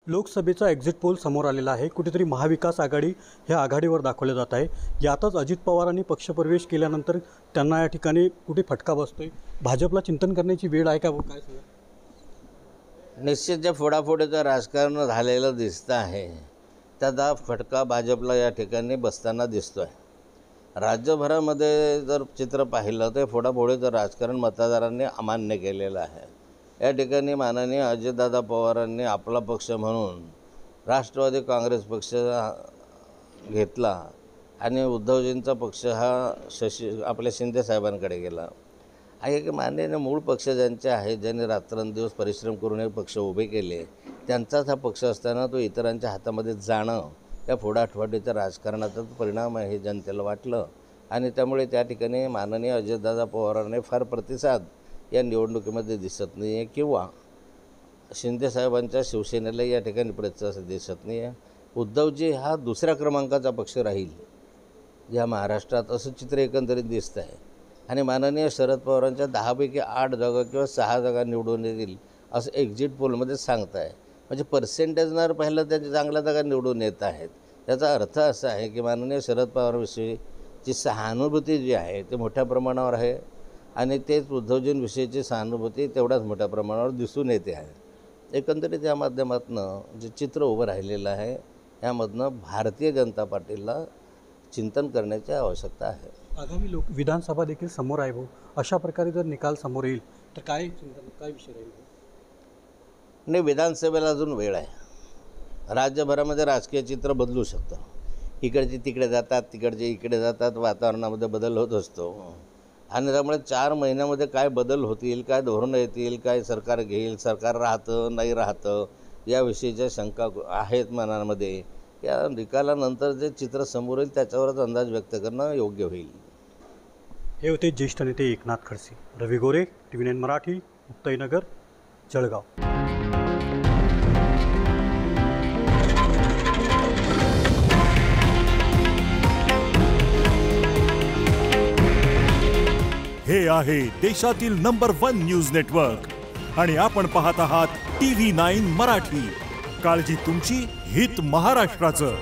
लोकसभेचा exit poll समोर आलेला आहे। कुठेतरी महाविकास आघाडी ह्या आघाडीवर दाखवले जात आहे। यातच अजित पवारांनी पक्षप्रवेश केल्यानंतर त्यांना या ठिकाणी कुठे फटका बसतोय। भाजपला चिंतन करण्याची वेळ आहे का काय सांगा? निश्चित जे फोडाफोडीचं राजकारण झालेलं दिसतं आहे त्याचा फटका भाजपला या ठिकाणी बसताना दिसतो आहे। राज्यभरामध्ये जर चित्र पाहिलं तर फोडाफोडीचं राजकारण मतदारांनी अमान्य केलेलं आहे। या ठिकाणी माननीय अजितदादा पवारांनी आपला पक्ष म्हणून राष्ट्रवादी काँग्रेस पक्ष घेतला आणि उद्धवजींचा पक्ष हा आपल्या शिंदे साहेबांकडे गेला। आहे की माननीय मूळ पक्ष ज्यांचे आहे, ज्यांनी रात्रंदिवस परिश्रम करून हे पक्ष उभे केले, त्यांचाच हा पक्ष असताना तो इतरांच्या हातामध्ये जाणं या फोडाफोडीच्या राजकारणाचा परिणाम आहे हे जनतेला वाटलं आणि त्यामुळे त्या ठिकाणी माननीय अजितदादा पवारांनी फार प्रतिसाद या निवडणुकीमध्ये दिसत नाही आहे किंवा शिंदे साहेबांच्या शिवसेनेला या ठिकाणी प्रतिसाद दिसत नाही आहे। उद्धवजी हा दुसऱ्या क्रमांकाचा पक्ष राहील या महाराष्ट्रात असं चित्र एकंदरीत दिसतं आहे आणि माननीय शरद पवारांच्या 10 पैकी 8 जागा किंवा 6 जागा निवडून येतील असं एक्झिट पोलमध्ये सांगत आहे। म्हणजे पर्सेंटेजवर पाहिलं त्याची चांगल्या जागा निवडून येत आहेत। त्याचा अर्थ असा आहे की माननीय शरद पवारांविषयीची सहानुभूती जी आहे ते मोठ्या प्रमाणावर आहे आणि तेच उद्धवजींविषयीची सहानुभूती तेवढ्याच मोठ्या प्रमाणावर दिसून येते आहे। एकंदरीत या माध्यमातून जे चित्र उभं राहिलेलं आहे यामधनं भारतीय जनता पार्टीला चिंतन करण्याची आवश्यकता आहे। आगामी विधानसभा देखील समोर आहे। अशा प्रकारे जर निकाल समोर येईल तर काय विषय राहील? नाही, विधानसभेला अजून वेळ आहे। राज्यभरामध्ये राजकीय चित्र बदलू शकतं। इकडचे तिकडे जातात, तिकडचे इकडे जातात, वातावरणामध्ये बदल होत असतो आणि त्यामुळे 4 महिन्यामध्ये काय बदल होतील, काय धोरणं येतील, काय सरकार घेईल, सरकार राहतं नाही राहतं याविषयीच्या शंका आहेत मनामध्ये। या निकालानंतर जे चित्र समोर येईल त्याच्यावरच अंदाज व्यक्त करणं योग्य होईल। हे होते ज्येष्ठ नेते एकनाथ खडसे। रवी गोरे, TV9 मराठी, मुक्ताईनगर, जळगाव। हे आहे देशातील नंबर 1 न्यूज नेटवर्क आणि आपण पाहत आहात TV9 मराठी। काळजी तुमची, हित महाराष्ट्राचं।